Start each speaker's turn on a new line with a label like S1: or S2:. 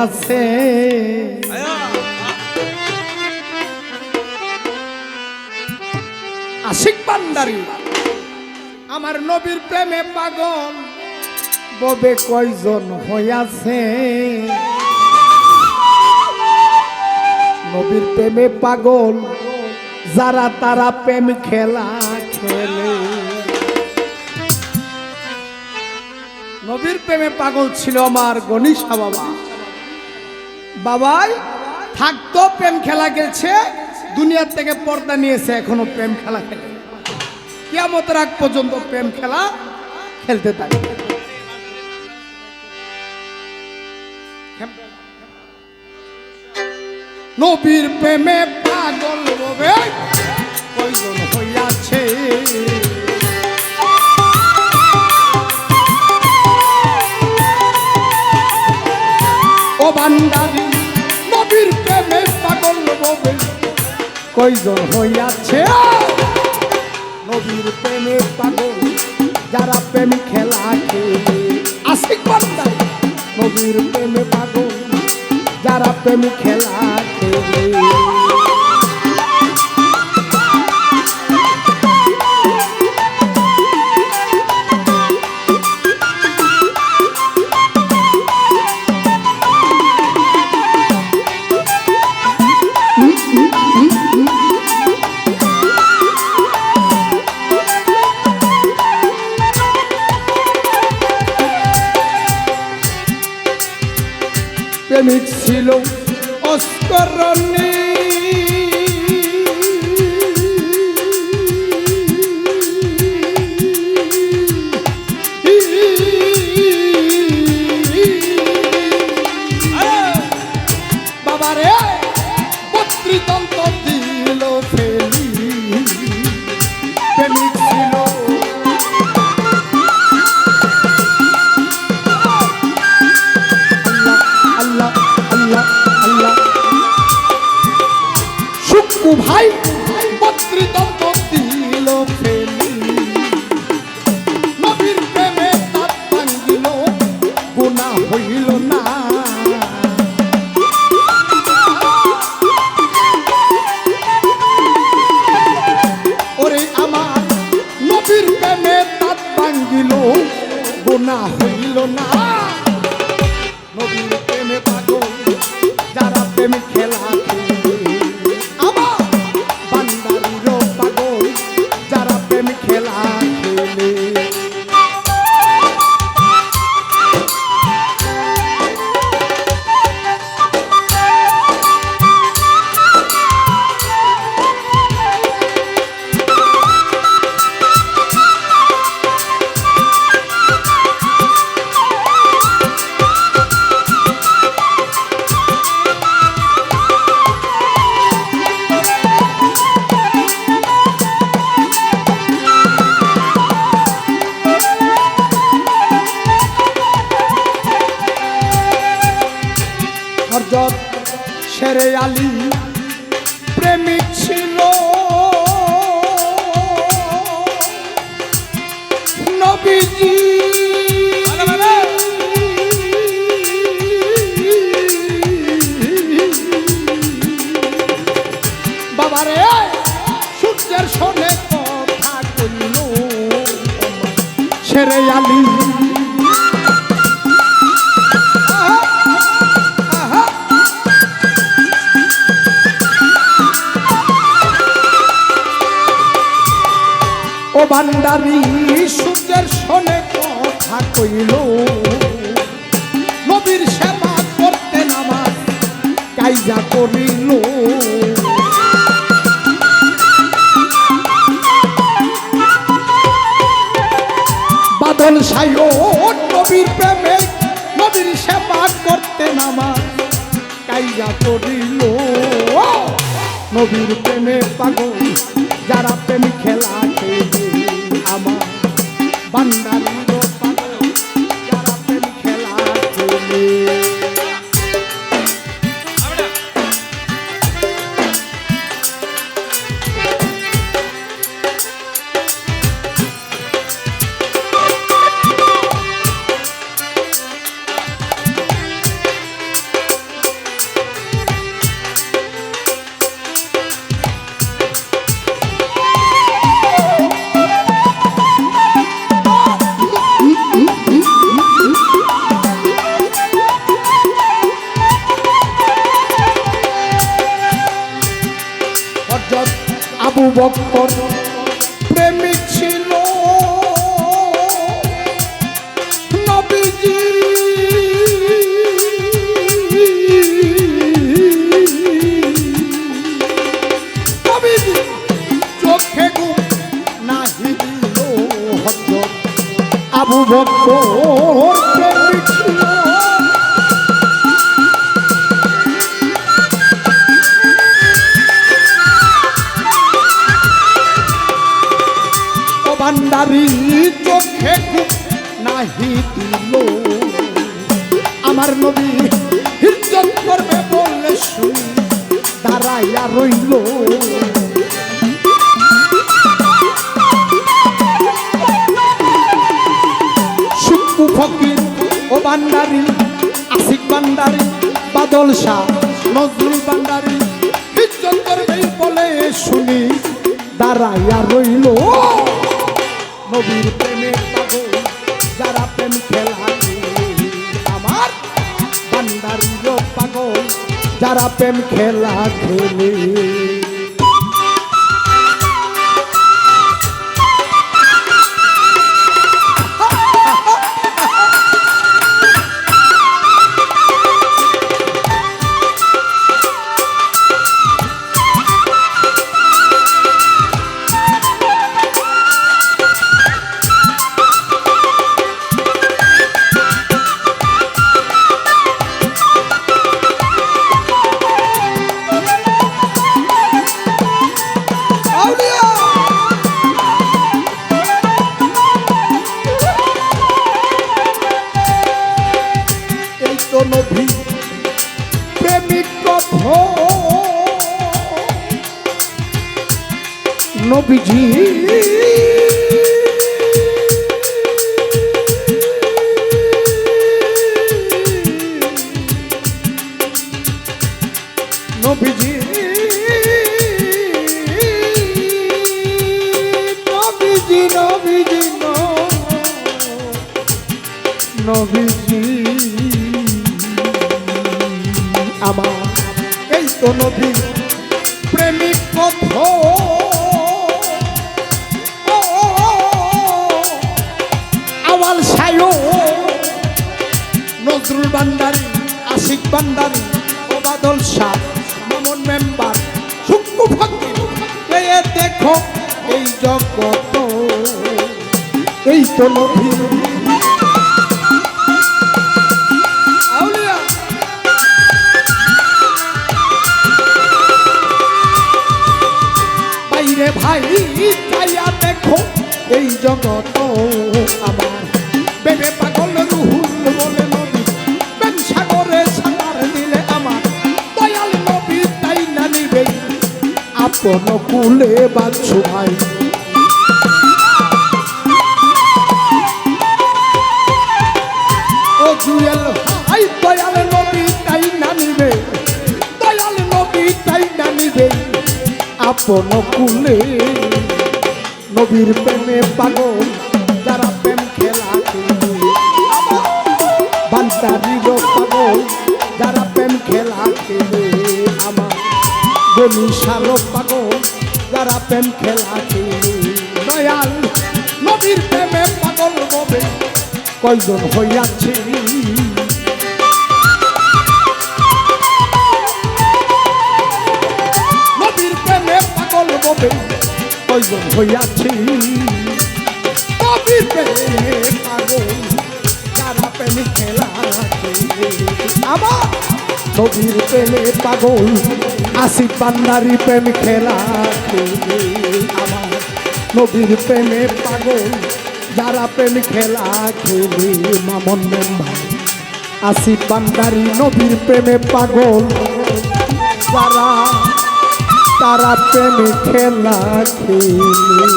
S1: হইয়াছে আশিক ভান্ডারী আমার নবীর প্রেমে পাগল ববে কয়জন হইয়াছে নবীর প্রেমে পাগল যারা তারা প্রেম খেলা খেলে নবীর প্রেমে পাগল ছিল আমার গণিশা বাবা বাবাই থাকতো প্রেম খেলা গেছে দুনিয়ার থেকে পর্দা নিয়েছে এখনো প্রেম খেলা খেলে কিয়ামতের আগ পর্যন্ত প্রেম খেলা খেলতে থাকে নবীর প্রেমে পাগল হবে কয়জন হইয়াছে ও ভান্ডারী নবীর প্রেমে পাগল হবে কয়জন হইয়াছে নবীর প্রেমে পাগল যারা প্রেম খেলা খেলে আশিক ভান্ডারী নবীর প্রেমে পাগল যারা প্রেম খেলা খেলে প্রেমিক ছিল অস্করণী বাবারে পত্রিতন্ত্র দিল ফেলি প্রেমিক ছিল ভাই পত্রিতন্ত্র দিল ফেলি নবীর প্রেমে তার ভাঙ্গিল গুনাহ হইল না ওরে আমার নবীর প্রেমে তার ভাঙ্গিল গুনাহ হইল না নবীর প্রেমে পাগল যারা প্রেম খেলা হযরত শেরে আলী প্রেমিক ছিল নবীজি বাবারে সূর্যের সনে কথা কইল শেরে আলী ও ভান্ডারী সূর্যের সনে কথা কইল নবীর সেবা করতে নামাজ কাইজা করিল বাদল সায়ন নবীর প্রেমে নবীর সেবা করতে নামাজ কাইজা করিল নবীর প্রেমে পাগল যারা প্রেম খেলা খেলে আমার ভান্ডারীর পাগল যারা প্রেম খেলা খেলে বকর প্রেমিক ছিল নবীজি নবীজি চোখে ঘুম নাহি দিল হযরত আবু বকর প্রেমিক ছিল ভান্ডারি চোখে ঘুম নাহি দিল আমার নবী ইজ্জত করবে বললে শুনি দাঁড়াইয়া রইল শুক্কু ফকির ও ভান্ডারি আশিক ভান্ডারি বাদল শাহ নজরুল ভান্ডারি ইজ্জত করবে বলে শুনি দাঁড়াইয়া রইল নবীর প্রেমে পাগল যারা প্রেম খেলা আমার ভান্ডারিও পাগল যারা প্রেম খেলা খেলে নবী প্রেমিক নবীজি নবীজি নবীজি নবীজি নবীজি আমার এই তো নবী প্রেমিক কথা আওয়াল সায়ো নজরুল ভান্ডারি আশিক ভান্ডারি ও বাদল শাহ মামুন মেম্বার শুক্কু ফকির দেখো এই জগত এই তো নবী ভাই চাইয়া দেখো এই জগত আমার বেবে পাগল রুহুল বলে নবী বেন সাগরে সাঁতার দিলে আমার দয়াল নবী তাই না নিবে আপন কুলে বাচ্চু ভাই ও জুয়েল ভাই দয়াল নবী তাই না নিবে দয়াল নবী তাই না নিবে আপন কুলে নবীর প্রেমে পাগল যারা প্রেম খেলা ভান্ডারির পাগল যারা প্রেম খেলা খেলে আমার বনিশার পাগল যারা প্রেম খেলা খেলে দয়াল নবীর প্রেমে পাগল ববে কয়জন হইয়াছে কয়জন হইয়াছি নবীর প্রেমে পাগল যারা প্রেম খেলা আমার নবীর প্রেমে পাগল আশিক ভান্ডারি প্রেম খেলা আমার নবীর প্রেমে পাগল যারা প্রেম খেলা খেলে মামুন মেম্বার আশিক ভান্ডারি নবীর প্রেমে পাগল যারা তারা প্রেমে খেলা খেলে।